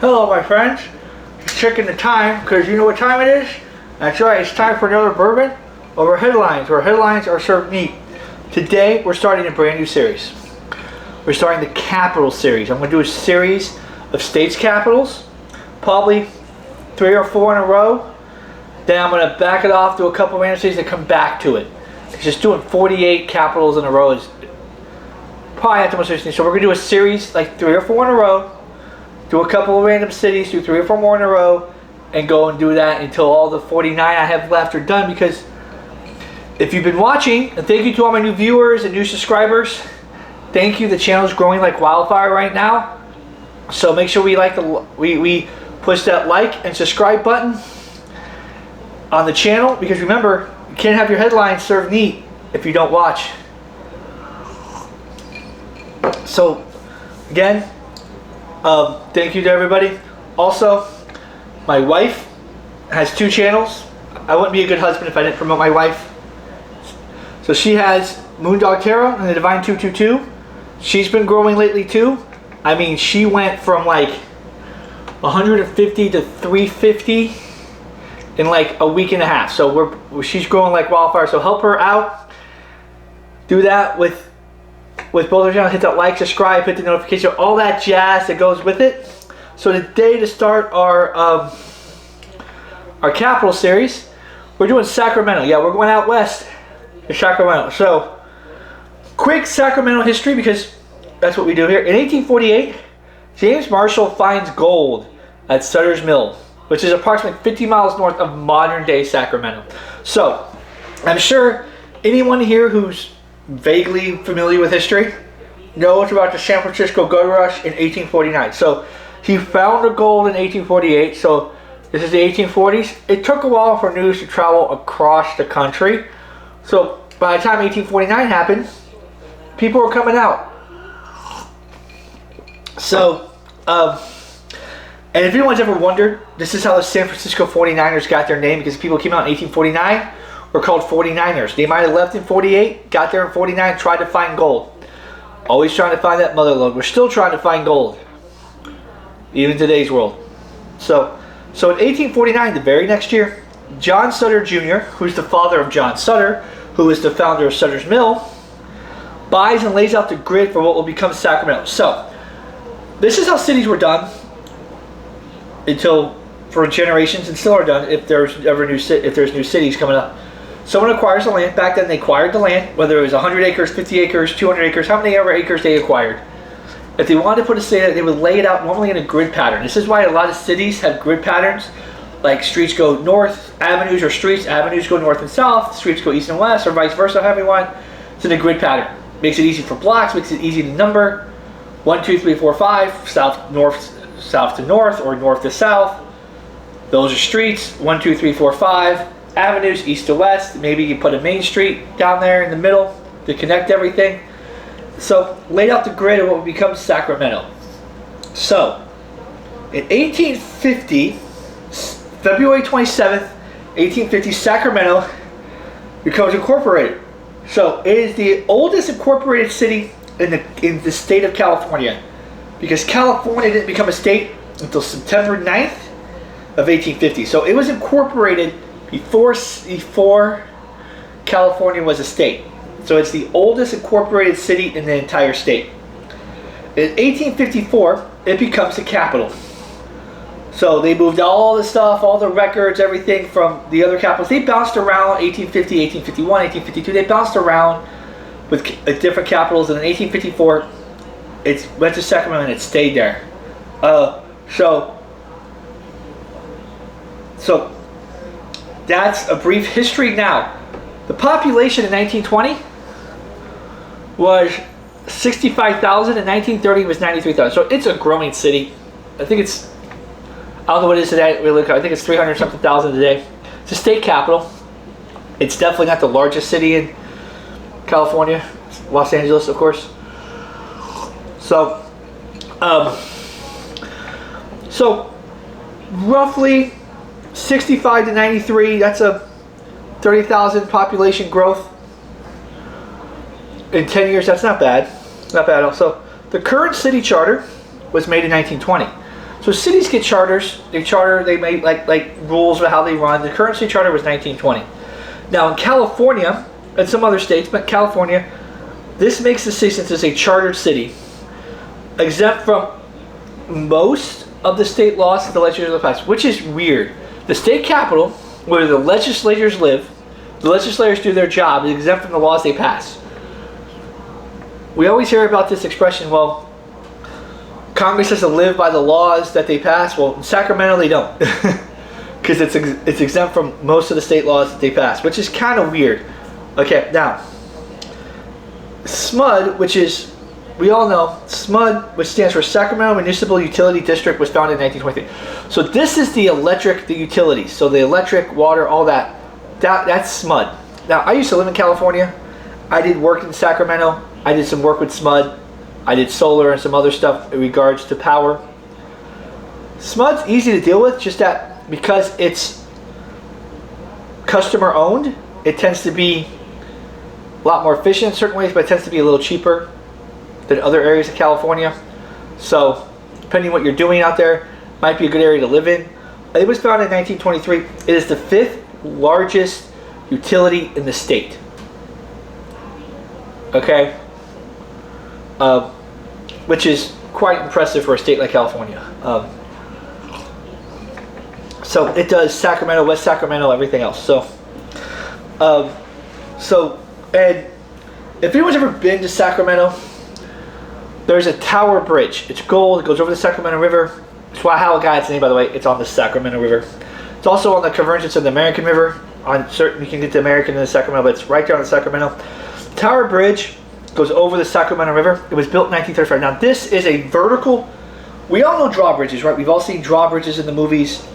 Hello, my friends. Just checking the time, because you know what time it is? That's right, it's time for another bourbon over headlines, where headlines are served neat. Today, we're starting a brand new series. We're starting the capital series. I'm going to do a series of states' capitals, probably 3 or 4 in a row. Then I'm going to back it off to a couple random cities and come back to it. Just doing 48 capitals in a row is probably not too much interesting. So we're going to do a series, like 3 or 4 in a row. Do a couple of random cities, do 3 or 4 more in a row, and go and do that until all the 49 I have left are done. Because if you've been watching, and thank you to all my new viewers and new subscribers. Thank you. The channel is growing like wildfire right now. So make sure we push that like and subscribe button on the channel, because remember, you can't have your headlines served neat if you don't watch. So again, thank you to everybody. Also, my wife has 2 channels. I wouldn't be a good husband if I didn't promote my wife. So she has Moondog Tarot and the Divine 222. She's been growing lately too. I mean, she went from like 150 to 350 in like a week and a half. So she's growing like wildfire. So help her out. Do that with both of you. Hit that like, subscribe, hit the notification, all that jazz that goes with it. So today, to start our capital series, we're doing Sacramento. Yeah, we're going out west to Sacramento. So quick Sacramento history, because that's what we do here. In 1848, James Marshall finds gold at Sutter's Mill, which is approximately 50 miles north of modern day Sacramento. So I'm sure anyone here who's vaguely familiar with history knows about the San Francisco Gold Rush in 1849. So he found the gold in 1848. So this is the 1840s. It took a while for news to travel across the country. So by the time 1849 happened, people were coming out. So, and if anyone's ever wondered, this is how the San Francisco 49ers got their name, because people came out in 1849 were called 49ers. They might have left in 48, got there in 49, tried to find gold. Always trying to find that mother lode. We're still trying to find gold, even in today's world. So in 1849, the very next year, John Sutter Jr., who's the father of John Sutter, who is the founder of Sutter's Mill, buys and lays out the grid for what will become Sacramento. So this is how cities were done until, for generations, and still are done if there's new cities coming up. Someone acquires the land. Back then they acquired the land, whether it was 100 acres, 50 acres, 200 acres, how many ever acres they acquired. If they wanted to put a city, they would lay it out normally in a grid pattern. This is why a lot of cities have grid patterns. Like streets go north, avenues go north and south, streets go east and west, or vice versa, however you want. It's in a grid pattern. Makes it easy for blocks, makes it easy to number. 1, 2, 3, 4, 5, south to north, or north to south. Those are streets. 1, 2, 3, 4, 5. Avenues, east to west. Maybe you put a main street down there in the middle to connect everything. So laid out the grid of what would become Sacramento. So in 1850, February 27th, 1850, Sacramento becomes incorporated. So it is the oldest incorporated city in the state of California, because California didn't become a state until September 9th of 1850. So it was incorporated before California was a state. So it's the oldest incorporated city in the entire state. In 1854, it becomes the capital. So they moved all the stuff, all the records, everything from the other capitals. They bounced around 1850, 1851, 1852. They bounced around with different capitals, and in 1854, it went to Sacramento and it stayed there. So that's a brief history. Now, the population in 1920 was 65,000. In 1930, it was 93,000. So it's a growing city. I think it's, I don't know what it is today. I think it's 300 something thousand today. It's a state capital. It's definitely not the largest city in California. Los Angeles, of course. So roughly 65 to 93. That's a 30,000 population growth in 10 years. That's not bad. Not bad. Also, the current city charter was made in 1920. So cities get charters. They make like rules about how they run. The current city charter was 1920. Now in California and some other states, but California, this makes the city, since it's a chartered city, exempt from most of the state laws that the legislature passed, which is weird. The state capital, where the legislators live, the legislators do their job, is exempt from the laws they pass. We always hear about this expression, well, Congress has to live by the laws that they pass. Well, in Sacramento they don't, because it's exempt from most of the state laws that they pass, which is kind of weird. Okay, now SMUD, which is, we all know, SMUD, which stands for Sacramento Municipal Utility District, was founded in 1923. So this is the utilities. So the electric, water, all that. That's SMUD. Now, I used to live in California. I did work in Sacramento. I did some work with SMUD. I did solar and some other stuff in regards to power. SMUD's easy to deal with, just that because it's customer owned, it tends to be a lot more efficient in certain ways, but it tends to be a little cheaper than other areas of California. So depending on what you're doing out there, might be a good area to live in. It was founded in 1923. It is the 5th largest utility in the state. Okay, which is quite impressive for a state like California. So it does Sacramento, West Sacramento, everything else. And if anyone's ever been to Sacramento, there's a tower bridge. It's gold. It goes over the Sacramento River. It's how it got its name, by the way. It's on the Sacramento River. It's also on the convergence of the American River. On certain, you can get the American and the Sacramento, but it's right there on the Sacramento. Tower Bridge goes over the Sacramento River. It was built in 1935. Now this is a vertical. We all know drawbridges, right? We've all seen drawbridges in the movies,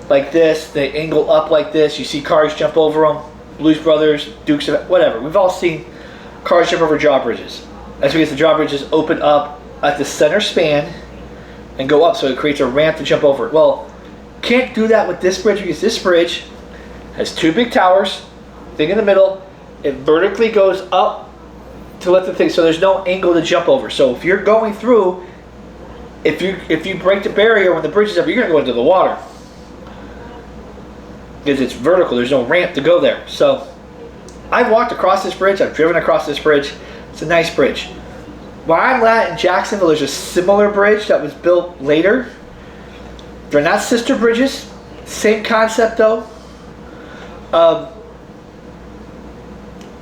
like this. They angle up like this. You see cars jump over them. Blues Brothers, Dukes of whatever. We've all seen cars jump over drawbridges. That's because the drawbridges open up at the center span and go up, so it creates a ramp to jump over. Well, can't do that with this bridge, because this bridge has 2 big towers, thing in the middle. It vertically goes up to let the thing, so there's no angle to jump over. So if you're going through, if you break the barrier when the bridge is up, you're gonna go into the water, because it's vertical. There's no ramp to go there. So I've walked across this bridge. I've driven across this bridge. It's a nice bridge. Where I'm at in Jacksonville, there's a similar bridge that was built later. They're not sister bridges. Same concept though.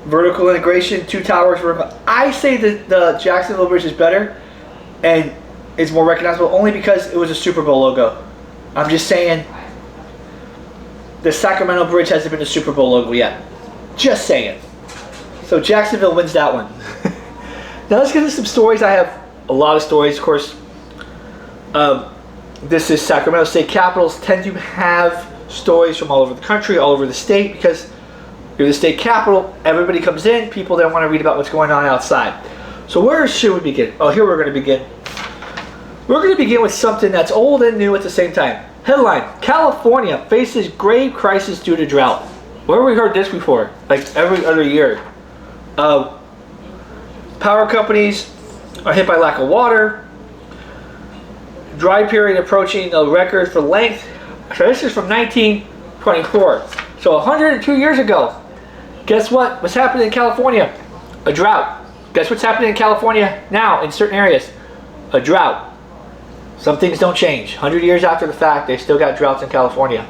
Vertical integration, 2 towers. I say that the Jacksonville bridge is better and is more recognizable only because it was a Super Bowl logo. I'm just saying the Sacramento bridge hasn't been a Super Bowl logo yet. Just saying. So Jacksonville wins that one. Now let's get into some stories. I have a lot of stories, of course. This is Sacramento. State capitals tend to have stories from all over the country, all over the state, because you're the state capital. Everybody comes in. People don't want to read about what's going on outside. So where should we begin? Oh, here we're going to begin. We're going to begin with something that's old and new at the same time. Headline: California faces grave crisis due to drought. Where have we heard this before? Like every other year. Power companies are hit by lack of water. Dry period approaching a record for length. So this is from 1924. So 102 years ago. Guess what? What's happening in California? A drought. Guess what's happening in California now in certain areas? A drought. Some things don't change. 100 years after the fact, they still got droughts in California.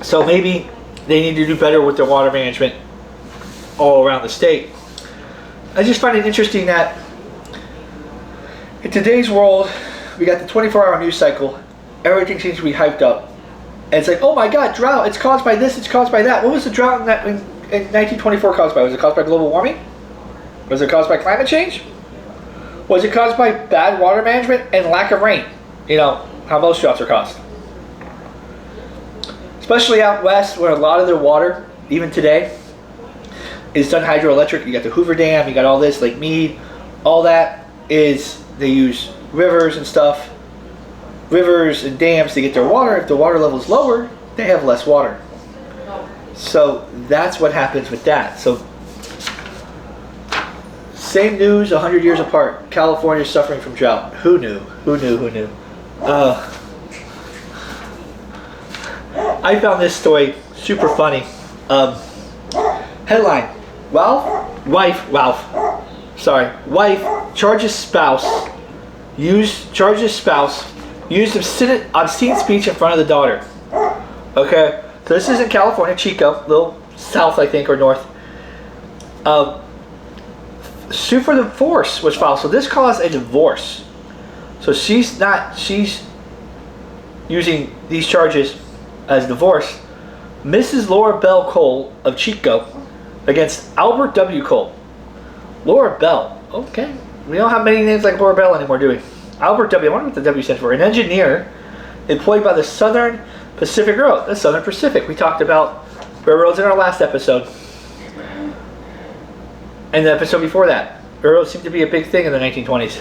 So maybe they need to do better with their water management all around the state. I just find it interesting that in today's world, we got the 24-hour news cycle. Everything seems to be hyped up. And it's like, oh my God, drought. It's caused by this. It's caused by that. What was the drought in 1924 caused by? Was it caused by global warming? Was it caused by climate change? Was it caused by bad water management and lack of rain? You know, how most droughts are caused. Especially out west, where a lot of their water, even today, is done hydroelectric. You got the Hoover Dam, you got all this, Lake Mead, all that is, they use rivers and stuff, rivers and dams to get their water. If the water level is lower, they have less water. So that's what happens with that. So Same news, 100 years apart. California suffering from drought. Who knew? Who knew? Who knew? I found this story super funny. Headline: Wife charges spouse used obscene speech in front of the daughter. Okay, so this is in California, Chico, a little south, I think, or north. Suit for divorce was filed. So this caused a divorce. So she's using these charges as divorce. Mrs. Laura Bell Cole of Chico against Albert W. Cole. Laura Bell. Okay. We don't have many names like Laura Bell anymore, do we? Albert W. I wonder what the W stands for. An engineer employed by the Southern Pacific Railroad. The Southern Pacific. We talked about railroads in our last episode. And the episode before that. Railroads seemed to be a big thing in the 1920s.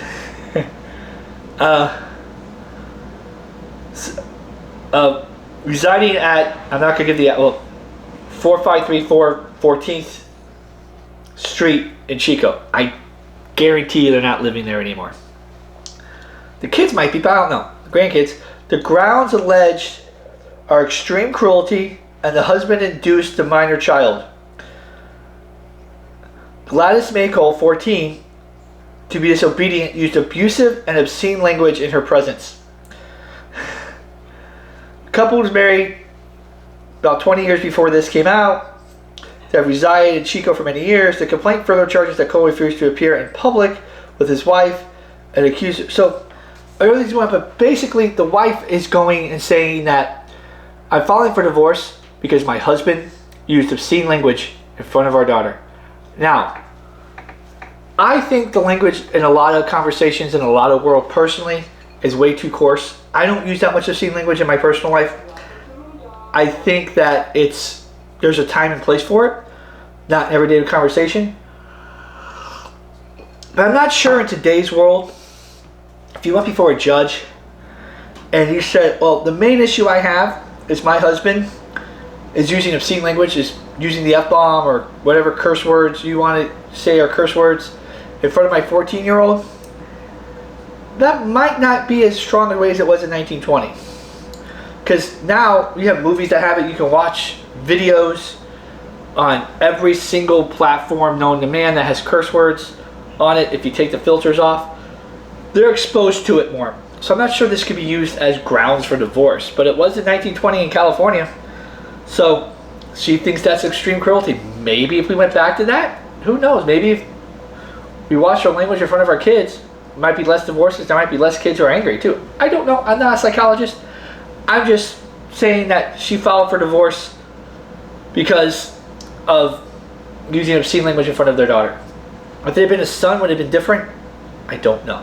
Residing at, I'm not going to give the, 4534 14th Street in Chico. I guarantee you they're not living there anymore. The kids might be, but I don't know. The grandkids. The grounds alleged are extreme cruelty and the husband induced the minor child. Gladys May Cole, 14, to be disobedient, used abusive and obscene language in her presence. The couple was married about 20 years before this came out. They have resided in Chico for many years. The complaint further charges that Cole refused to appear in public with his wife and accused her. So, everything's going on, but basically the wife is going and saying that I'm filing for divorce because my husband used obscene language in front of our daughter. Now, I think the language in a lot of conversations in a lot of world personally is way too coarse. I don't use that much obscene language in my personal life. I think that there's a time and place for it, not in everyday conversation. But I'm not sure in today's world, if you went before a judge and you said, well, the main issue I have is my husband is using obscene language, is using the F-bomb or whatever curse words you want to say are curse words in front of my 14-year-old, that might not be as strong a way as it was in 1920. Because now we have movies that have it. You can watch videos on every single platform known to man that has curse words on it. If you take the filters off, they're exposed to it more. So I'm not sure this could be used as grounds for divorce, but it was in 1920 in California. So she thinks that's extreme cruelty. Maybe if we went back to that, who knows? Maybe if we watch our language in front of our kids, there might be less divorces, there might be less kids who are angry too. I don't know. I'm not a psychologist. I'm just saying that she filed for divorce because of using obscene language in front of their daughter. If they had been a son, would it have been different? I don't know.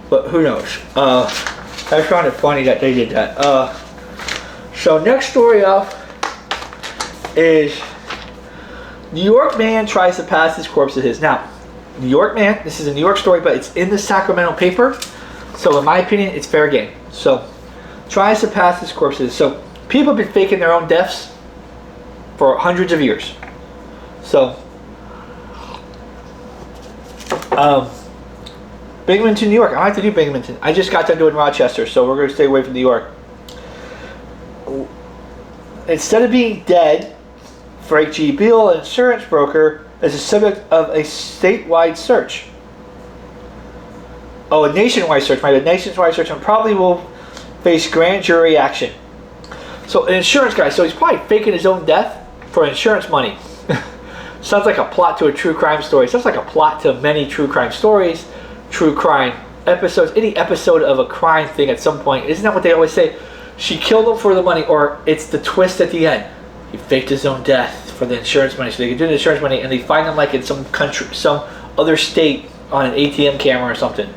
But who knows? I found it funny that they did that. So next story up is New York man tries to pass his corpse to his. Now, New York man, this is a New York story, but it's in the Sacramento paper. So in my opinion, it's fair game. So tries to pass his corpse to his. So people have been faking their own deaths for hundreds of years. So Binghamton, New York. I like to do Binghamton. I just got done doing Rochester, so we're going to stay away from New York. Instead of being dead, Frank G. Beal, an insurance broker, is the subject of a statewide search. Oh, a nationwide search. A nationwide search, and probably will face grand jury action. So an insurance guy, so he's probably faking his own death for insurance money. Sounds like a plot to a true crime story. Sounds like a plot to many true crime stories, true crime episodes, any episode of a crime thing at some point. Isn't that what they always say? She killed him for the money, or it's the twist at the end. He faked his own death for the insurance money, so they could do the insurance money, and they find him like in some country, some other state on an ATM camera or something.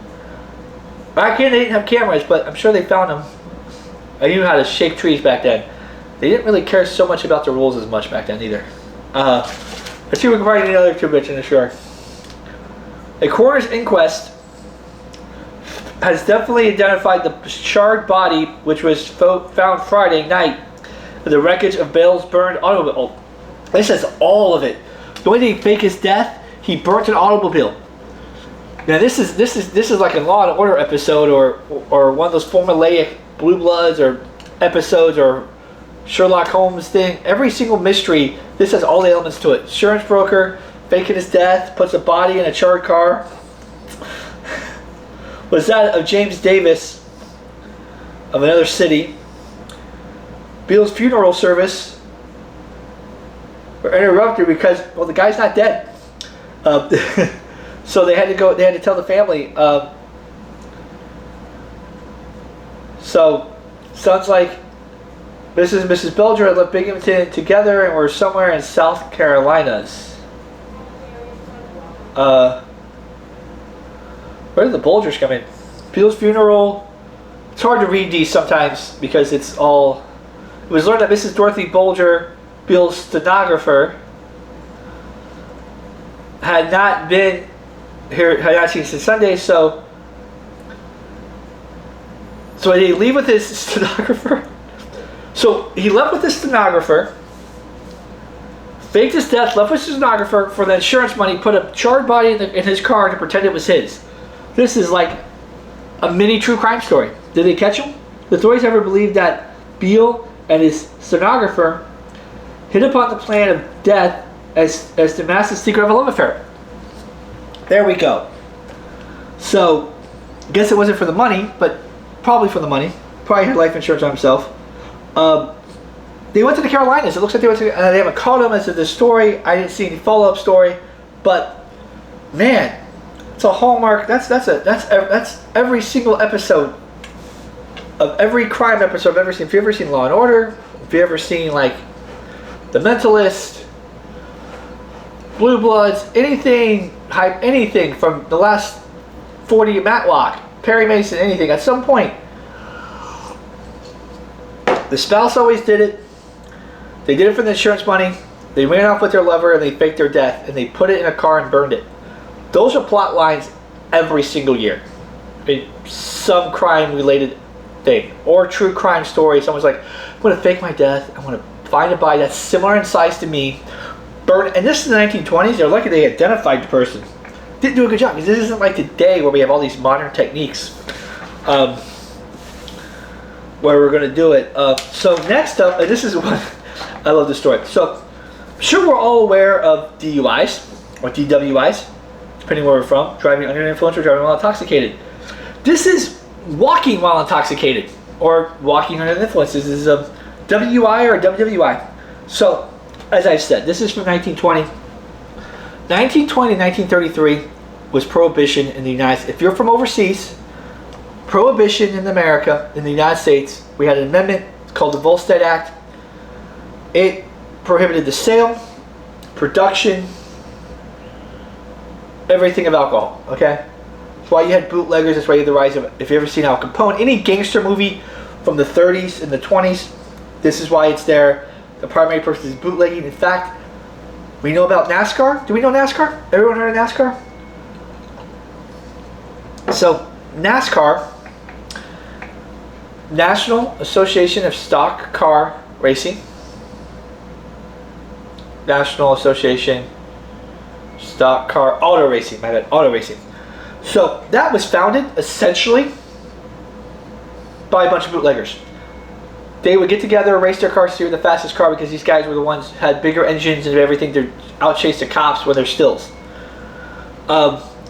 Back then they didn't have cameras, but I'm sure they found him. I knew how to shake trees back then. They didn't really care so much about the rules as much back then either. Let's see if we can find any other two bits in the shore. A coroner's inquest has definitely identified the charred body, which was found Friday night, with the wreckage of Bale's burned automobile. This says all of it. The way they fake his death, he burnt an automobile. Now this is like a Law and Order episode, or one of those formulaic Blue Bloods or episodes, or Sherlock Holmes thing. Every single mystery, this has all the elements to it. Insurance broker faking his death, puts a body in a charred car. Was that of James Davis of another city. Beale's funeral service were interrupted because, well, the guy's not dead. So they had to tell the family. So sounds like Mrs. and Mrs. Belger left Binghamton together and were somewhere in South Carolinas. Where did the Bulgers come in? Beale's funeral. It's hard to read these sometimes because it's all. It was learned that Mrs. Dorothy Bulger, Beale's stenographer, had not been here, had not seen since Sunday, so they leave with his stenographer. So he left with his stenographer, faked his death, left with his stenographer for the insurance money, put a charred body in his car to pretend it was his. This is like a mini true crime story. Did they catch him? The authorities ever believed that Beale and his stenographer hit upon the plan of death as the massive secret of a love affair. There we go. So, I guess it wasn't for the money, but probably for the money. Probably had life insurance on himself. They went to the Carolinas. It looks like they went to. They haven't caught him as to this story. I didn't see any follow-up story, but man, it's a hallmark. That's every single episode of every crime episode I've ever seen. If you've ever seen Law and Order, if you've ever seen like The Mentalist, Blue Bloods, anything from the last 40, Matlock, Perry Mason, anything, at some point, the spouse always did it. They did it for the insurance money. They ran off with their lover and they faked their death and they put it in a car and burned it. Those are plot lines every single year. Some crime related thing or true crime story. Someone's like, I'm going to fake my death. I'm going to find a body that's similar in size to me. Burn. And this is the 1920s. They're lucky they identified the person. Didn't do a good job because this isn't like today where we have all these modern techniques where we're going to do it. So next up, and this is one, I love this story. So I'm sure we're all aware of DUIs or DWIs, depending where we're from, driving under the influence or driving while intoxicated. This is walking while intoxicated or walking under the influence. This is a WI or a WWI. So, as I've said, this is from 1920. 1920 and 1933 was prohibition in the United States. If you're from overseas, prohibition in America, in the United States, we had an amendment called the Volstead Act. It prohibited the sale, production, everything of alcohol, okay? That's why you had bootleggers, that's why you had the rise of, if you've ever seen Al Capone, any gangster movie from the 30s and the 20s, this is why it's there. The primary purpose is bootlegging. In fact, we know about NASCAR. Do we know NASCAR? Everyone heard of NASCAR? So, NASCAR, National Association of Stock Car Racing. National Association Stock Car Auto Racing. My bad, Auto Racing. So, that was founded essentially by a bunch of bootleggers. They would get together, race their cars through the fastest car because these guys were the ones who had bigger engines and everything to outchase the cops with their stills.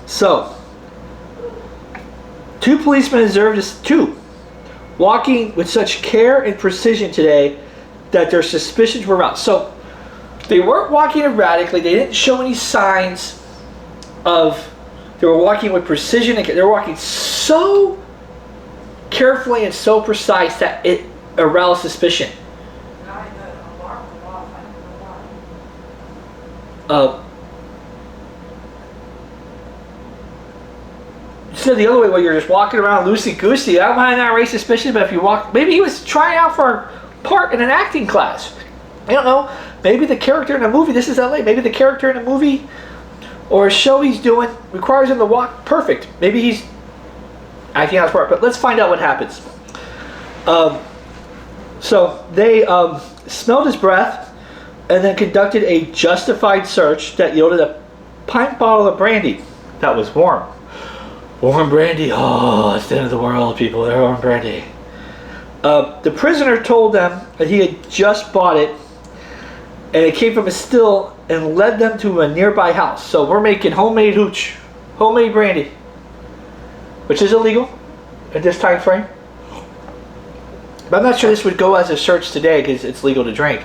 So, two policemen observed walking with such care and precision today that their suspicions were aroused. So, they weren't walking erratically. They didn't show any signs of. They were walking with precision. They were walking so carefully and so precise that it aroused suspicion. So the other way, where you're just walking around loosey-goosey, I might not raise suspicion, but if you walk, maybe he was trying out for a part in an acting class. I don't know. Maybe the character in a movie, this is LA, maybe the character in a movie or a show he's doing requires him to walk perfect. Maybe he's acting out his part, but let's find out what happens. So they smelled his breath and then conducted a justified search that yielded a pint bottle of brandy that was warm. Warm brandy, oh, it's the end of the world, people. They're warm brandy. The prisoner told them that he had just bought it, and it came from a still, and led them to a nearby house. So we're making homemade hooch, homemade brandy, which is illegal at this time frame. But I'm not sure this would go as a search today because it's legal to drink.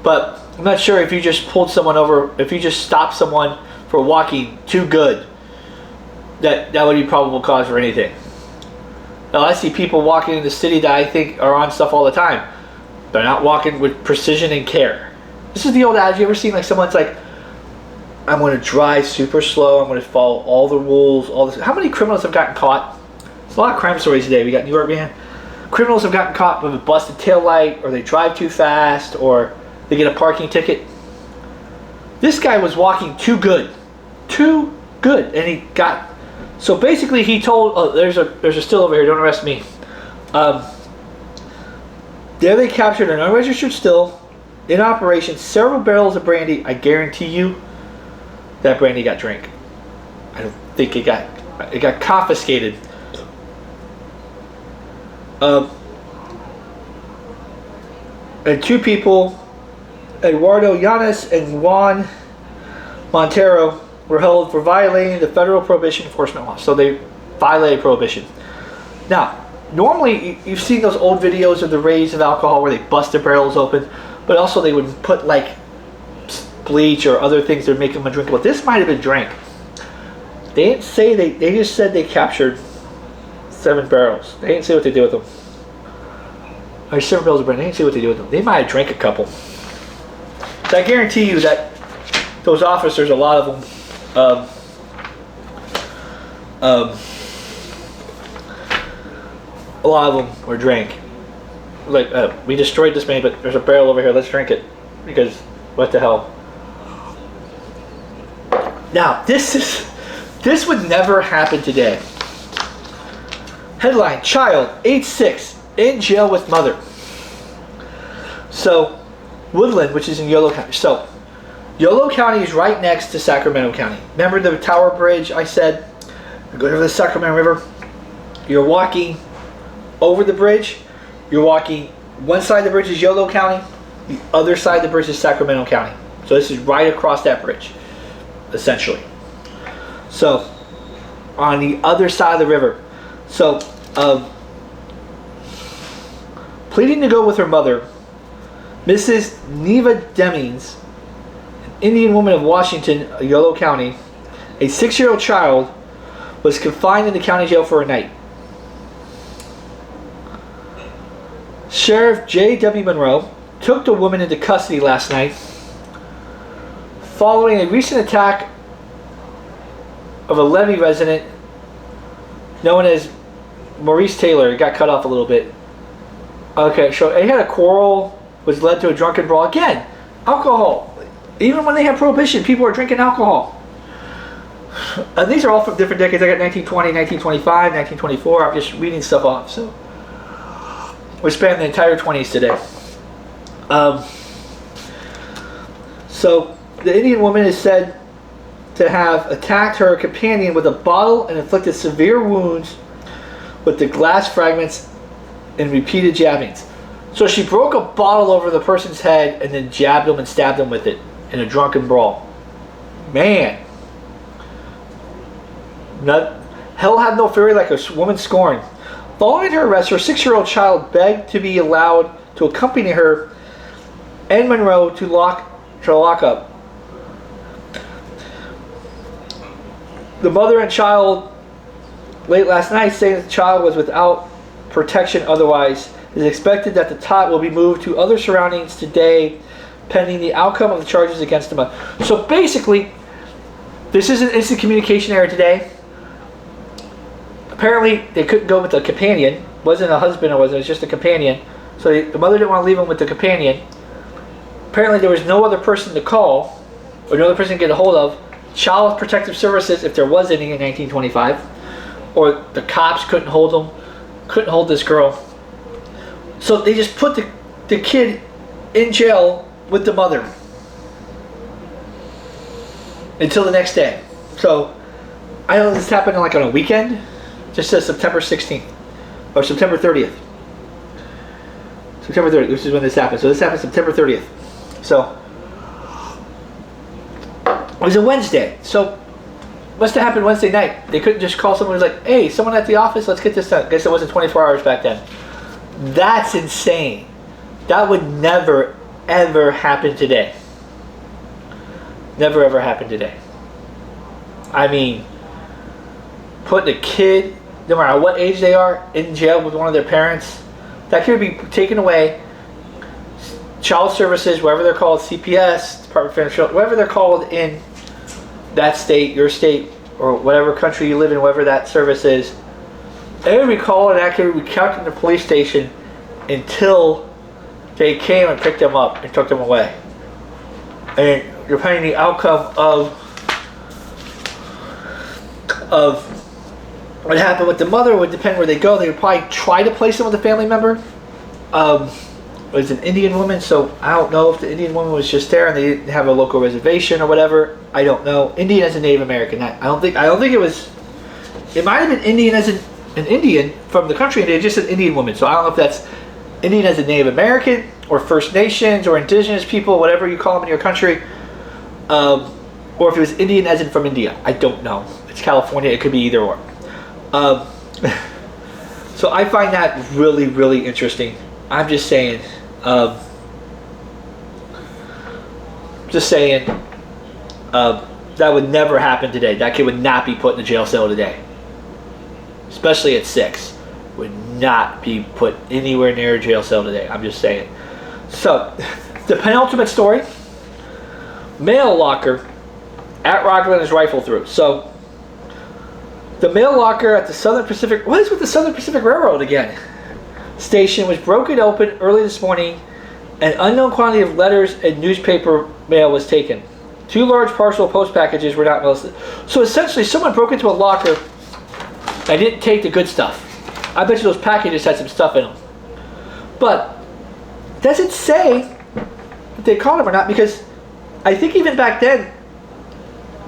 But I'm not sure if you just pulled someone over, if you just stopped someone for walking too good, that would be probable cause for anything. Now I see people walking in the city that I think are on stuff all the time. They're not walking with precision and care. This is the old adage. You ever seen like someone's like, I'm going to drive super slow, I'm going to follow all the rules, all this. How many criminals have gotten caught? There's a lot of crime stories today. We got New York, man. Criminals have gotten caught with a busted taillight, or they drive too fast, or they get a parking ticket. This guy was walking too good. Too good. And he got... So basically he told... Oh, there's a still over here. Don't arrest me. There they captured an unregistered still in operation, several barrels of brandy. I guarantee you that brandy got drank. I don't think it got confiscated. And two people, Eduardo Llanes and Juan Montero, were held for violating the federal prohibition enforcement law. So they violated prohibition. Now, normally you've seen those old videos of the raids of alcohol where they bust the barrels open, but also they would put like bleach or other things that would make them undrinkable. This might have been drank. They didn't say, they just said they captured 7 barrels. They didn't say what they did with them. Or 7 barrels of brandy. They didn't say what they did with them. They might have drank a couple. So I guarantee you that those officers, a lot of them, a lot of them were drank. Like, we destroyed this man, but there's a barrel over here. Let's drink it. Because, what the hell? Now, this would never happen today. Headline, child, age 6, in jail with mother. So, Woodland, which is in Yolo County. So, Yolo County is right next to Sacramento County. Remember the Tower Bridge I said? You go over the Sacramento River. You're walking over the bridge. You're walking, one side of the bridge is Yolo County. The other side of the bridge is Sacramento County. So this is right across that bridge, essentially. So, on the other side of the river. So, pleading to go with her mother, Mrs. Neva Demings, an Indian woman of Washington, Yolo County, a 6-year-old child, was confined in the county jail for a night. Sheriff J.W. Monroe took the woman into custody last night following a recent attack of a Levy resident known as Maurice Taylor. It got cut off a little bit. Okay, so they had a quarrel, which led to a drunken brawl. Again, alcohol. Even when they have prohibition, people are drinking alcohol. And these are all from different decades. I got 1920, 1925, 1924. I'm just reading stuff off. So we spent the entire 20s today. So the Indian woman is said to have attacked her companion with a bottle and inflicted severe wounds with the glass fragments and repeated jabbings. So she broke a bottle over the person's head and then jabbed him and stabbed him with it in a drunken brawl. Man. Hell had no fury like a woman scorned. Following her arrest, her 6-year-old child begged to be allowed to accompany her and Monroe to lock up. The mother and child late last night saying that the child was without protection otherwise. It is expected that the tot will be moved to other surroundings today pending the outcome of the charges against the mother. So basically, this is an instant communication error today. Apparently, they couldn't go with the companion. It wasn't a husband or it was just a companion. So the mother didn't want to leave him with the companion. Apparently, there was no other person to call or no other person to get a hold of. Child Protective Services, if there was any in 1925, or the cops couldn't hold them, couldn't hold this girl. So they just put the kid in jail with the mother. until the next day. So I know this happened like on a weekend. Just says September 16th or September 30th. September 30th, which is when this happened. So this happened September 30th. So it was a Wednesday. So must have happened Wednesday night. They couldn't just call someone who's like, hey, someone at the office, let's get this done. I guess it wasn't 24 hours back then. That's insane. That would never, ever happen today. Never, ever happen today. I mean, putting a kid, no matter what age they are, in jail with one of their parents, that could be taken away. Child services, whatever they're called, CPS, Department of Family Children, whatever they're called in that state, your state, or whatever country you live in, whatever that service is, they would be called and actually be kept in the police station until they came and picked them up and took them away. And depending on the outcome of what happened with the mother would depend where they go. They would probably try to place them with a family member. It was an Indian woman, so I don't know if the Indian woman was just there and they didn't have a local reservation or whatever. I don't know. Indian as a Native American. I don't think it was. It might have been Indian as an Indian from the country, and they just an Indian woman. So I don't know if that's Indian as a Native American or First Nations or Indigenous people, whatever you call them in your country, or if it was Indian as in from India. I don't know. It's California. It could be either or. So I find that really, really interesting. I'm just saying. That would never happen today. That kid would not be put in a jail cell today. Especially at 6. Would not be put anywhere near a jail cell today. I'm just saying. So, the penultimate story. Mail locker at Rockland is rifled through. So, the mail locker at the Southern Pacific... What is with the Southern Pacific Railroad again? Station was broken open early this morning. An unknown quantity of letters and newspaper mail was taken. 2 large parcel post packages were not listed. So essentially, someone broke into a locker and didn't take the good stuff. I bet you those packages had some stuff in them. But does it say if they caught him or not? Because I think even back then,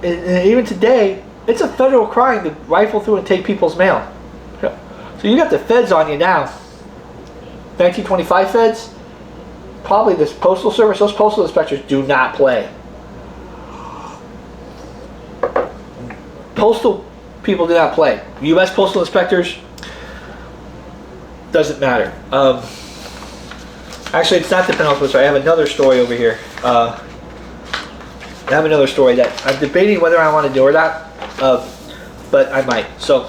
and even today, it's a federal crime to rifle through and take people's mail. So you got the feds on you now. 1925 feds, probably this postal service, those postal inspectors do not play. Postal people do not play. U.S. postal inspectors, doesn't matter. Actually, it's not the penultimate story. I have another story over here. I have another story that I'm debating whether I want to do or not, but I might. So,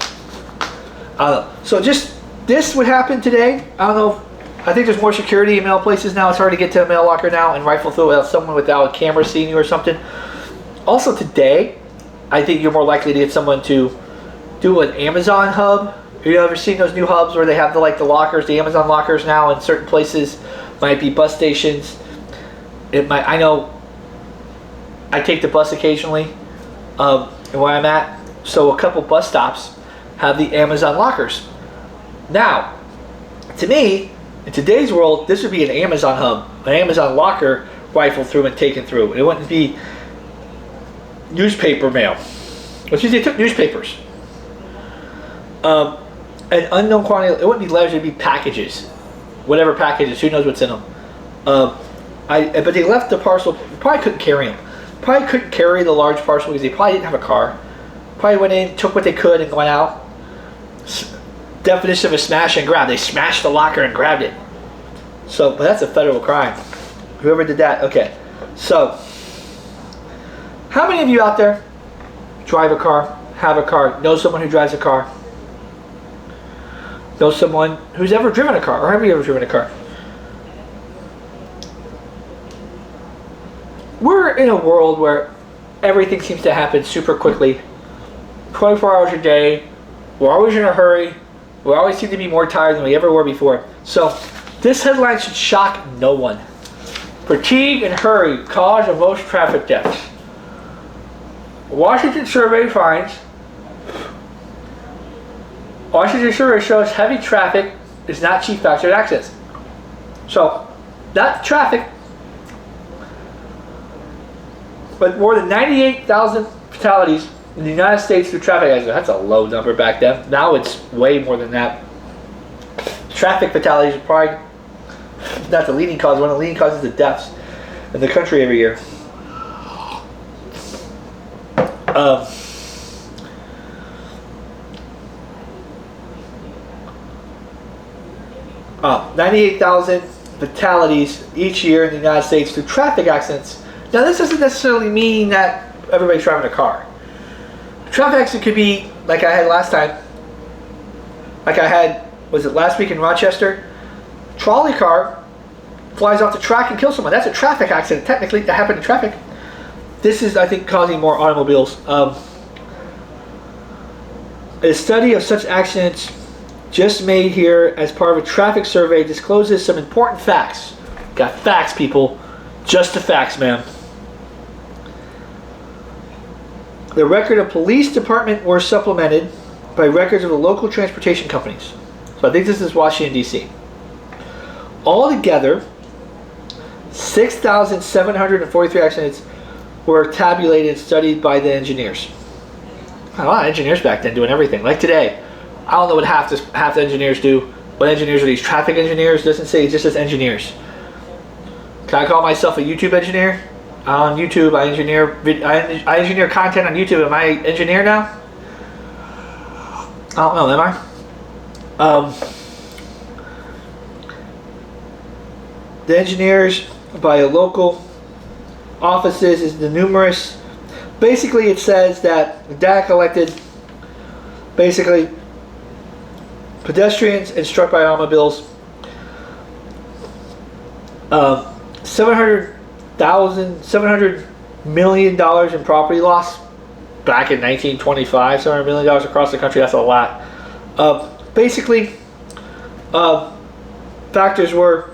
so just this would happen today. I don't know. I think there's more security in mail places now. It's hard to get to a mail locker now and rifle through without someone without a camera seeing you or something. Also today, I think you're more likely to get someone to do an Amazon hub. Have you ever seen those new hubs where they have the lockers, the Amazon lockers now in certain places? Might be bus stations. It might. I know. I take the bus occasionally, where I'm at. So a couple bus stops have the Amazon lockers. Now, to me, in today's world, this would be an Amazon hub, an Amazon locker rifled through and taken through. It wouldn't be newspaper mail, which is they took newspapers. An unknown quantity. It wouldn't be letters. It'd be packages, whatever packages. Who knows what's in them? But they left the parcel. Probably couldn't carry them. Probably couldn't carry the large parcel because they probably didn't have a car. Probably went in, took what they could, and went out. Definition of a smash and grab. They smashed the locker and grabbed it. So, but that's a federal crime. Whoever did that. Okay. So, how many of you out there drive a car, have a car, know someone who drives a car, know someone who's ever driven a car, or have you ever driven a car? We're in a world where everything seems to happen super quickly. 24 hours a day. We're always in a hurry. We always seem to be more tired than we ever were before. So, this headline should shock no one. Fatigue and hurry cause of most traffic deaths. Washington survey finds. Washington survey shows heavy traffic is not chief factor in accidents. So, that traffic but more than 98,000 fatalities in the United States through traffic accidents. That's a low number back then. Now it's way more than that. Traffic fatalities are probably not the leading cause. One of the leading causes of deaths in the country every year. 98,000 fatalities each year in the United States through traffic accidents. Now, this doesn't necessarily mean that everybody's driving a car. Traffic accident could be like I had last time. Like I had, was it last week in Rochester? Trolley car flies off the track and kills someone. That's a traffic accident. Technically, that happened in traffic. This is, I think, causing more automobiles. A study of such accidents just made here as part of a traffic survey discloses some important facts. Got facts, people. Just the facts, man. The record of police department were supplemented by records of the local transportation companies. So I think this is Washington, D.C. Altogether, 6,743 accidents were tabulated and studied by the engineers. A lot of engineers back then doing everything. Like today, I don't know what half the engineers do. What engineers are these? Traffic engineers? Doesn't say, it just says engineers. Can I call myself a YouTube engineer? On YouTube, I engineer content on YouTube. Am I an engineer now? I don't know, am I? The engineers by local offices is the numerous. Basically, it says that the data collected, basically, pedestrians and struck by automobiles, $700 million in property loss back in 1925. $700 million across the country. That's a lot. Basically, factors were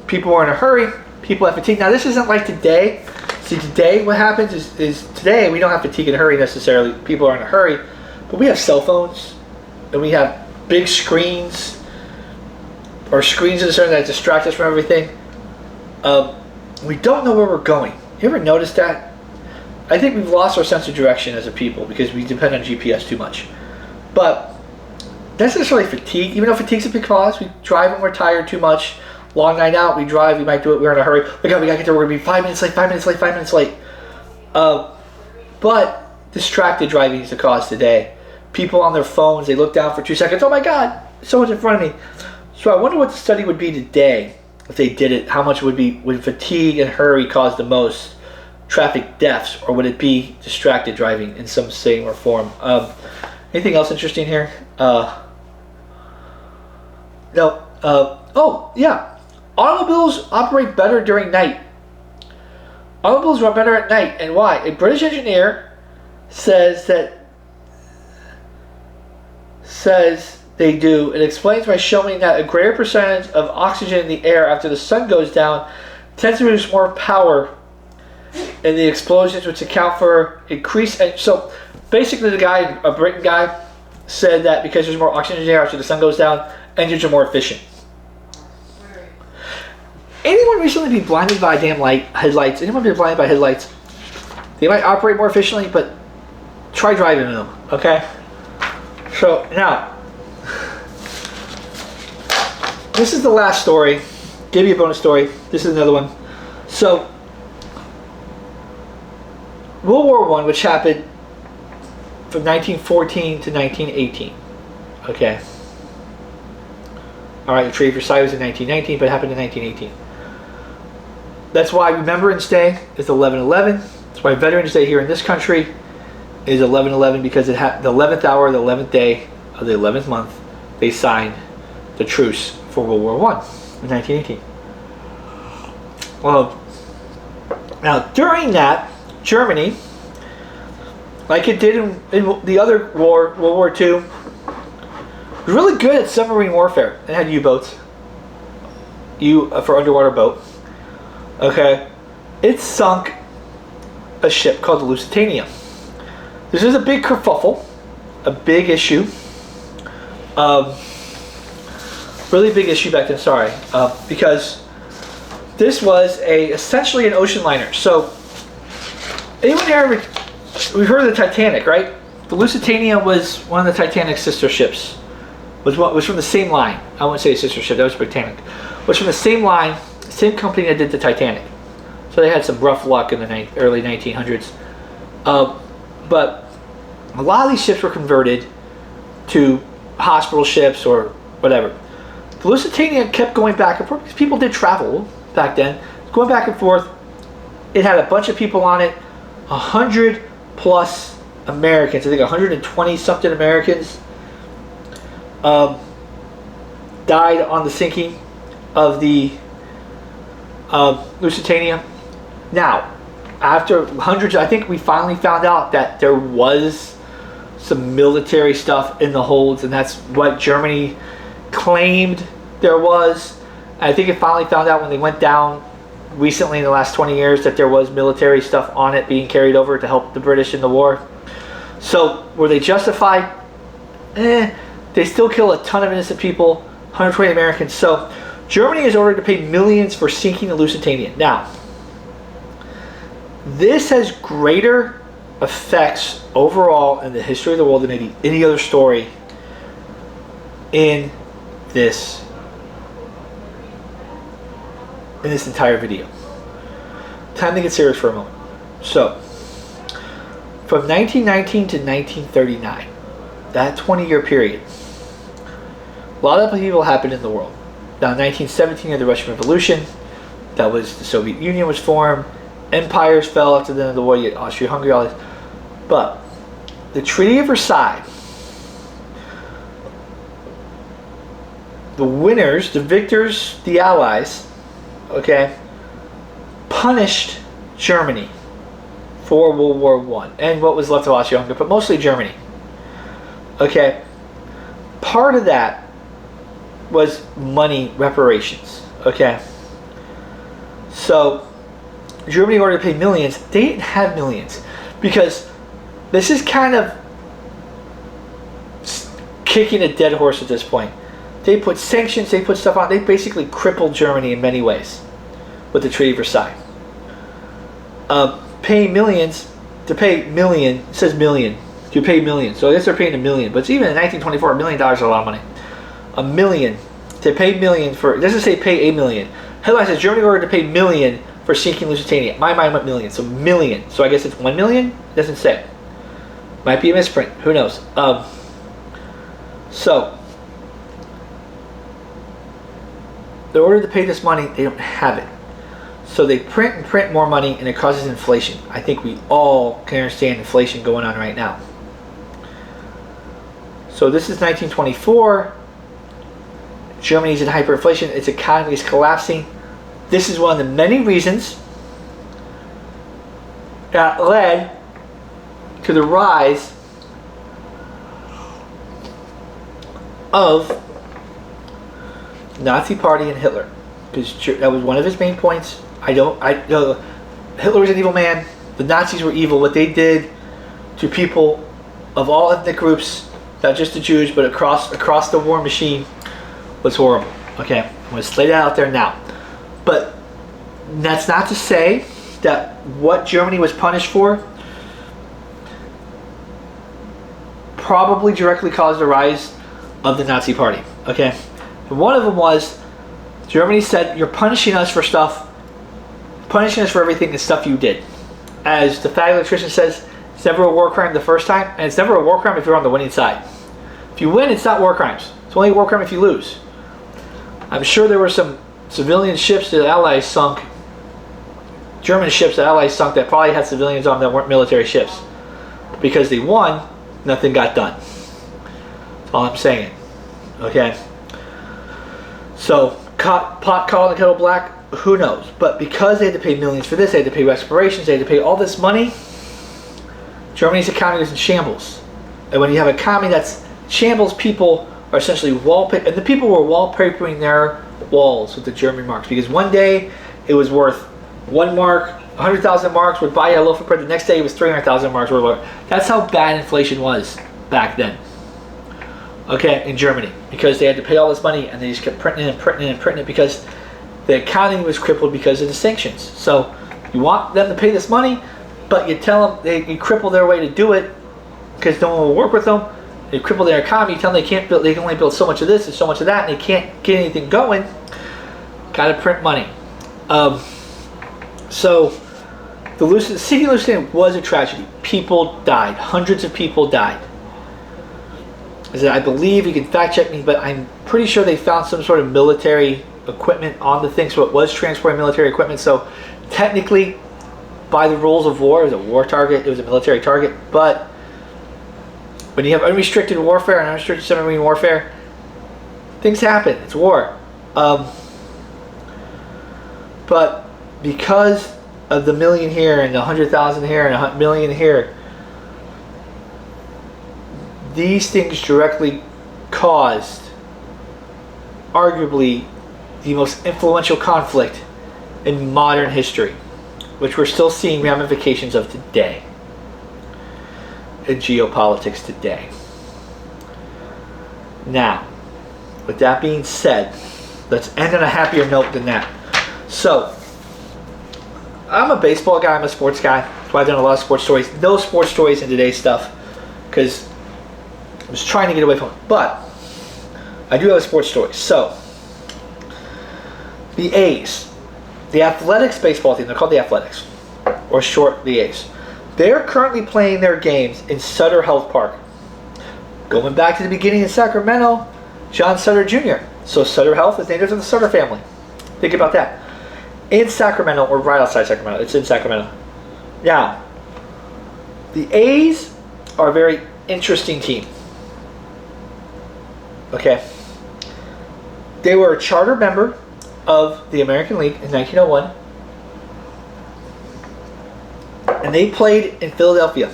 people were in a hurry, people have fatigue. Now, this isn't like today. See, today what happens is today we don't have fatigue and hurry necessarily. People are in a hurry, but we have cell phones and we have big screens or screens of a certain that distract us from everything. We don't know where we're going. You ever notice that? I think we've lost our sense of direction as a people because we depend on GPS too much. But that's not necessarily fatigue. Even though fatigue's a big cause, we drive when we're tired too much. Long night out, we drive, we might do it, we're in a hurry. We gotta get there, we're gonna be 5 minutes late, 5 minutes late, 5 minutes late. But distracted driving is the cause today. People on their phones, they look down for 2 seconds, oh my God, someone's in front of me. So I wonder what the study would be today if they did it. How much would fatigue and hurry cause the most traffic deaths, or would it be distracted driving in some shape or form? Anything else interesting here? No. Oh, yeah. Automobiles operate better during night. Automobiles run better at night. And why? A British engineer says they do. It explains by showing that a greater percentage of oxygen in the air after the sun goes down tends to produce more power in the explosions, which account for increased. And so basically the guy, a Britain guy, said that because there's more oxygen in the air after the sun goes down, engines are more efficient. Anyone recently be blinded by damn headlights? Anyone be blinded by headlights? They might operate more efficiently, but try driving them, okay? So now, this is the last story. Give you a bonus story. This is another one. So, World War I, which happened from 1914 to 1918, okay? All right, the Treaty of Versailles was in 1919, but it happened in 1918. That's why Remembrance Day is 11/11. That's why Veterans Day here in this country is 11/11, because it had the 11th hour, the 11th day of the 11th month, they signed the truce for World War I in 1918. Well, now during that, Germany, like it did in the other war, World War II, was really good at submarine warfare. It had U-boats, for underwater boat. Okay, it sunk a ship called the Lusitania. This is a big kerfuffle, a big issue, really big issue back then. Sorry, because this was essentially an ocean liner. So Anyone here ever, we've heard of the Titanic, right? The Lusitania was one of the Titanic's sister ships. Was from the same line. I wouldn't say a sister ship, that was Britannic. Was from the same line, same company that did the Titanic. So they had some rough luck in the early 1900s. But a lot of these ships were converted to hospital ships or whatever. The Lusitania kept going back and forth because people did travel back then. Going back and forth. It had a bunch of people on it. 100 plus Americans. I think 120 something Americans died on the sinking of the Lusitania. Now, after hundreds, I think we finally found out that there was some military stuff in the holds, and that's what Germany claimed there was. I think it finally found out when they went down recently in the last 20 years that there was military stuff on it being carried over to help the British in the war. So were they justified? They still kill a ton of innocent people, 120 Americans. So Germany is ordered to pay millions for sinking the Lusitania. Now, this has greater effects overall in the history of the world than any other story in this entire video. Time to get serious for a moment. So, from 1919 to 1939, that 20-year period, a lot of upheaval happened in the world. Now, in 1917, you had the Russian Revolution. That was, the Soviet Union was formed. Empires fell after the end of the war. You had Austria-Hungary, all this. But the Treaty of Versailles, the winners, the victors, the Allies, okay, punished Germany for World War I and what was left of Austria-Hungary, but mostly Germany. Okay, part of that was money reparations. Okay, so Germany ordered to pay millions. They didn't have millions because this is kind of kicking a dead horse at this point. They put sanctions, they put stuff on. They basically crippled Germany in many ways with the Treaty of Versailles. Paying millions, to pay million, it says million, to pay million. So I guess they're paying $1 million. But even in 1924, $1 million is a lot of money. $1 million. To pay million for, it doesn't say pay $1 million. Headline says Germany ordered to pay $1 million for sinking Lusitania. My mind went million, so million. So I guess it's 1 million? It doesn't say. Might be a misprint. Who knows? So they're ordered to pay this money. They don't have it. So they print and print more money, and it causes inflation. I think we all can understand inflation going on right now. So this is 1924. Germany's in hyperinflation. Its economy is collapsing. This is one of the many reasons that led to the rise of Nazi Party and Hitler, because that was one of his main points. Hitler was an evil man. The Nazis were evil. What they did to people of all ethnic groups, not just the Jews, but across the war machine, was horrible. Okay, I'm going to lay that out there now. But that's not to say that what Germany was punished for probably directly caused the rise of the Nazi Party. Okay, and one of them was Germany said, you're punishing us for stuff, punishing us for everything and stuff you did. As the fat electrician says, it's never a war crime the first time, and it's never a war crime if you're on the winning side. If you win, it's not war crimes. It's only a war crime if you lose. I'm sure there were some civilian ships that the Allies sunk, German ships that the Allies sunk that probably had civilians on them that weren't military ships. But because they won, nothing got done. That's all I'm saying. Okay? So, pot calling the kettle black, who knows? But because they had to pay millions for this, they had to pay reparations, they had to pay all this money, Germany's economy was in shambles. And when you have an economy that's shambles, people are essentially wallpaper, and the people were wallpapering their walls with the German marks, because one day it was worth 1 mark, 100,000 marks would buy you a loaf of bread. The next day it was 300,000 marks worth. That's how bad inflation was back then. Okay, in Germany, because they had to pay all this money and they just kept printing and printing and printing it because the economy was crippled because of the sanctions. So you want them to pay this money, but you tell them you cripple their way to do it because no one will work with them. You cripple their economy. You tell them they can't build. They can only build so much of this and so much of that, and they can't get anything going. Got to print money. So the city hallucinating was a tragedy. People died. Hundreds of people died. I believe, you can fact check me, but I'm pretty sure they found some sort of military equipment on the thing, so it was transporting military equipment. So technically, by the rules of war, it was a war target. It was a military target. But when you have unrestricted warfare and unrestricted submarine warfare, things happen. It's war. But because of the million here and the 100,000 here and a million here, these things directly caused arguably the most influential conflict in modern history, which we're still seeing ramifications of today in geopolitics today. Now, with that being said, let's end on a happier note than that. So, I'm a baseball guy, I'm a sports guy. That's why I've done a lot of sports stories. No sports stories in today's stuff, because I was trying to get away from it. But I do have a sports story. So, the A's, the Athletics baseball team, they're called the Athletics, or short, the A's. They're currently playing their games in Sutter Health Park. Going back to the beginning in Sacramento, John Sutter Jr. So Sutter Health is named after the Sutter family. Think about that. In Sacramento, or right outside Sacramento. It's in Sacramento. Now, the A's are a very interesting team. Okay. They were a charter member of the American League in 1901. And they played in Philadelphia.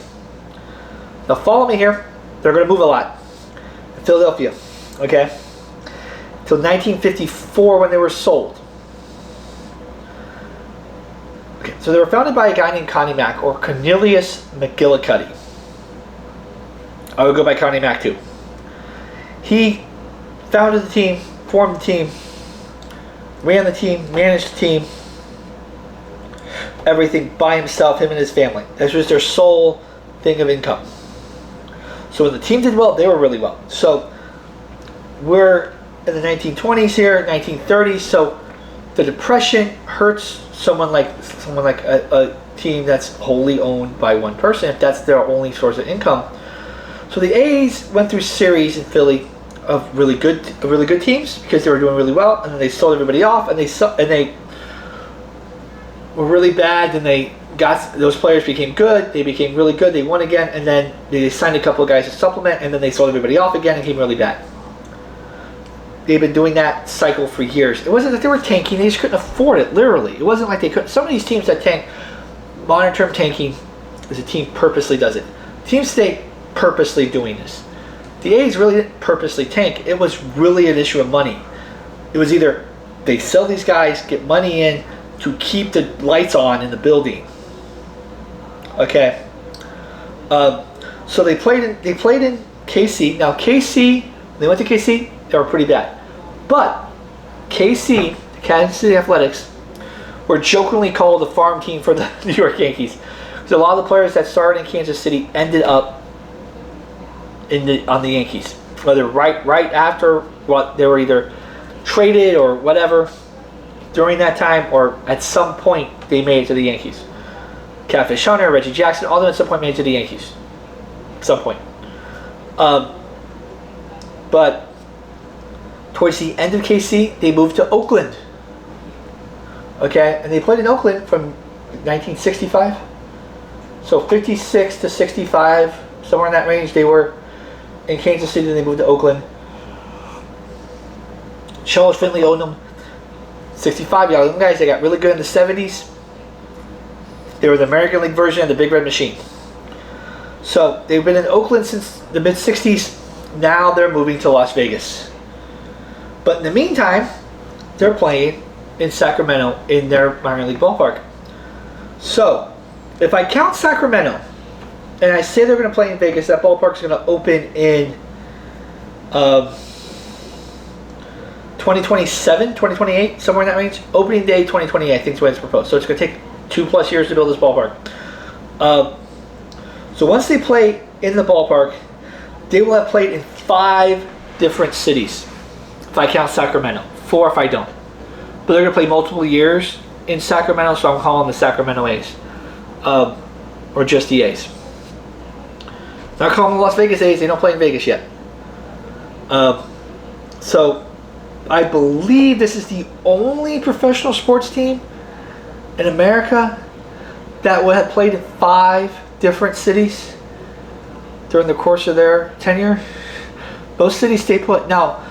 Now follow me here. They're going to move a lot. In Philadelphia. Okay. Till 1954 when they were sold. Okay, so they were founded by a guy named Connie Mack, or Cornelius McGillicuddy. I would go by Connie Mack too. He founded the team, formed the team, ran the team, managed the team, everything by himself, him and his family. This was their sole thing of income. So when the team did well, they were really well. So we're in the 1920s here, 1930s, so the Depression hurts someone like a team that's wholly owned by one person, if that's their only source of income. So the A's went through series in Philly of really good teams because they were doing really well, and then they sold everybody off, and they were really bad. Then they got those players became good. They became really good. They won again, and then they signed a couple of guys to supplement, and then they sold everybody off again and became really bad. They've been doing that cycle for years. It wasn't that they were tanking; they just couldn't afford it. Literally, it wasn't like they couldn't. Some of these teams that tank, modern term tanking, is a team purposely does it. Teams stay purposely doing this. The A's really didn't purposely tank. It was really an issue of money. It was either they sell these guys, get money in to keep the lights on in the building. Okay. So they played in KC. Now KC, they went to KC. They were pretty bad. But KC, the Kansas City Athletics, were jokingly called the farm team for the New York Yankees. So a lot of the players that started in Kansas City ended up on the Yankees. Whether right after what they were either traded or whatever during that time, or at some point they made it to the Yankees. Catfish Hunter, Reggie Jackson, all of them at some point made it to the Yankees. At some point. But towards the end of KC, they moved to Oakland. Okay, and they played in Oakland from 1965. So 56 to 65, somewhere in that range, they were in Kansas City, then they moved to Oakland. Charles Finley owned them. 65, y'all, them guys, they got really good in the 70s. They were the American League version of the Big Red Machine. So they've been in Oakland since the mid-60s. Now they're moving to Las Vegas. But in the meantime, they're playing in Sacramento in their minor league ballpark. So, if I count Sacramento, and I say they're going to play in Vegas, that ballpark is going to open in 2027, 2028, somewhere in that range. Opening day 2028, I think is when it's proposed. So it's going to take 2+ years to build this ballpark. So once they play in the ballpark, they will have played in 5 different cities. If I count Sacramento, 4 if I don't. But they're going to play multiple years in Sacramento, so I'm calling them the Sacramento A's. Or just the A's. Not calling them the Las Vegas A's, they don't play in Vegas yet. So I believe this is the only professional sports team in America that would have played in 5 different cities during the course of their tenure. Most cities stay put. Now,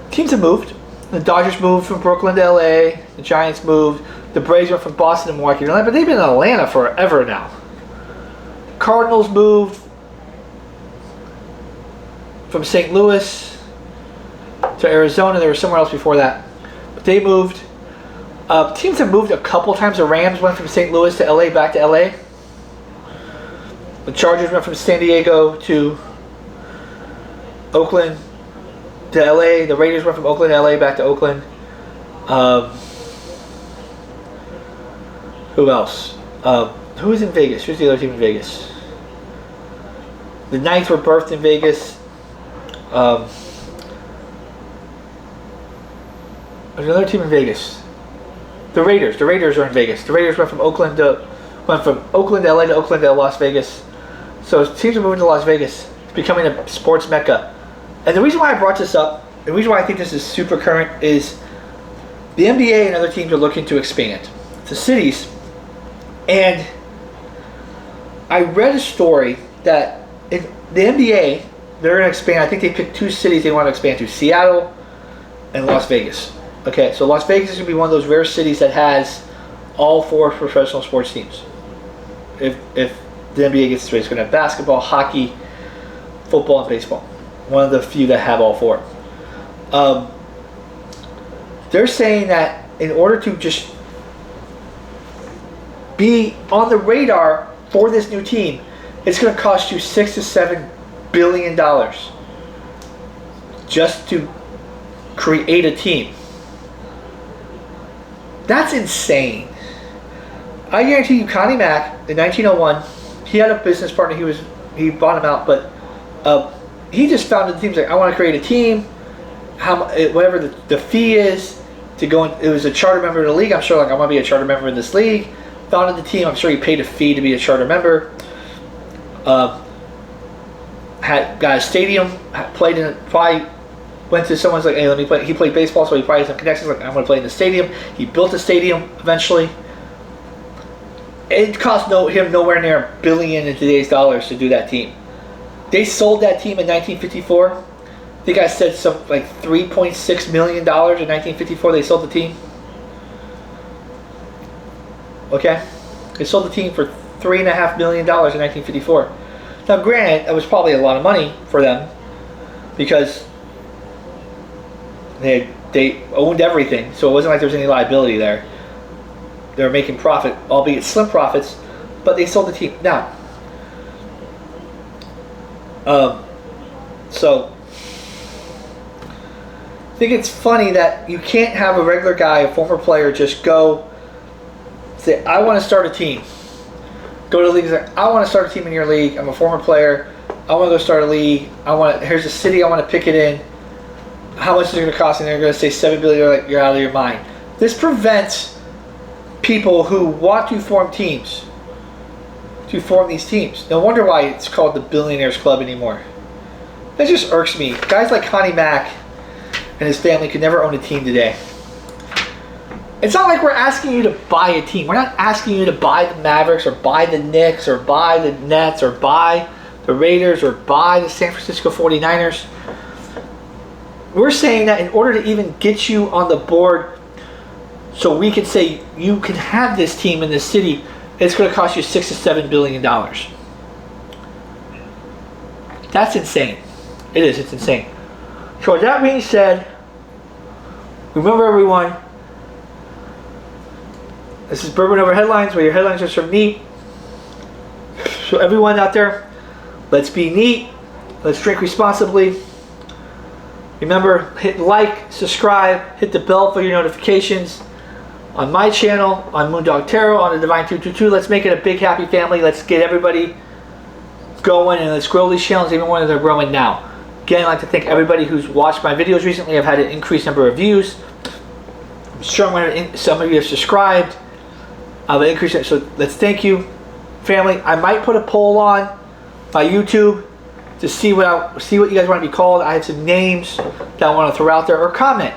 teams have moved. The Dodgers moved from Brooklyn to LA. The Giants moved. The Braves went from Boston to Milwaukee to Atlanta, but they've been in Atlanta forever now. Cardinals moved from St. Louis to Arizona. They were somewhere else before that, but they moved. Teams have moved a couple times. The Rams went from St. Louis to LA, back to LA. The Chargers went from San Diego to Oakland to LA. The Raiders went from Oakland to LA, back to Oakland. Who else? Who's in Vegas? Who's the other team in Vegas? The Knights were birthed in Vegas. There's another team in Vegas. The Raiders. The Raiders are in Vegas. The Raiders went from Oakland to LA to Oakland to Las Vegas. So teams are moving to Las Vegas. It's becoming a sports mecca. And the reason why I brought this up, the reason why I think this is super current, is the NBA and other teams are looking to expand to cities. And I read a story that in the NBA, they're going to expand. I think they picked 2 cities they want to expand to: Seattle and Las Vegas. Okay, so Las Vegas is going to be one of those rare cities that has all 4 professional sports teams. If the NBA gets to it, it's going to have basketball, hockey, football, and baseball. One of the few that have all 4. They're saying that in order to just be on the radar for this new team, it's going to cost you $6 to $7 billion just to create a team. That's insane. I guarantee you, Connie Mack in 1901, he had a business partner. He bought him out, but he just founded the team. He's like, I want to create a team. Whatever the fee is to go in, it was a charter member of the league. I'm sure, like, I want to be a charter member in this league. Founded the team. I'm sure he paid a fee to be a charter member. Got a stadium. Played in it. Probably went to someone's like, hey, let me play. He played baseball, so he probably had some connections. Like, I'm going to play in the stadium. He built a stadium eventually. It cost him nowhere near $1 billion in today's dollars to do that team. They sold that team in 1954. I think I said something like $3.6 million in 1954. They sold the team. Okay, they sold the team for $3.5 million in 1954. Now, granted, that was probably a lot of money for them because they owned everything, so it wasn't like there was any liability there. They were making profit, albeit slim profits, but they sold the team. Now, so I think it's funny that you can't have a regular guy, a former player, just go say, I want to start a team. Go to the league and say, I want to start a team in your league. I'm a former player. I want to go start a league. Here's a city I want to pick it in. How much is it going to cost? And they're going to say $7 billion. You're like, you're out of your mind. This prevents people who want to form teams to form these teams. No wonder why it's called the Billionaires Club anymore. That just irks me. Guys like Connie Mack and his family could never own a team today. It's not like we're asking you to buy a team. We're not asking you to buy the Mavericks or buy the Knicks or buy the Nets or buy the Raiders or buy the San Francisco 49ers. We're saying that in order to even get you on the board so we can say you can have this team in this city, it's going to cost you $6 to $7 billion. That's insane. It is. It's insane. So with that being said, remember everyone, this is Bourbon Over Headlines, where your headlines are served neat. So everyone out there, let's be neat. Let's drink responsibly. Remember, hit like, subscribe, hit the bell for your notifications. on my channel, on Moondog Tarot, on the Divine 222. Let's make it a big happy family. Let's get everybody going and let's grow these channels even more than they're growing now. Again, I'd like to thank everybody who's watched my videos recently. I've had an increased number of views. I'm sure some of you have subscribed. I've increased it, so let's thank you, family. I might put a poll on my YouTube to see what you guys want to be called. I had some names that I want to throw out there, or comment.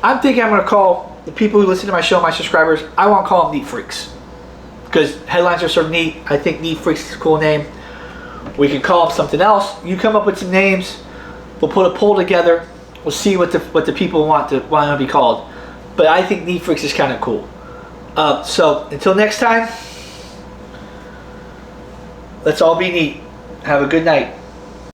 I'm thinking I'm going to call the people who listen to my show, my subscribers, I want to call them Neat Freaks, because headlines are so neat. I think Neat Freaks is a cool name. We can call them something else. You come up with some names. We'll put a poll together. We'll see what the people want to be called. But I think Neat Freaks is kind of cool. So until next time, let's all be neat. Have a good night.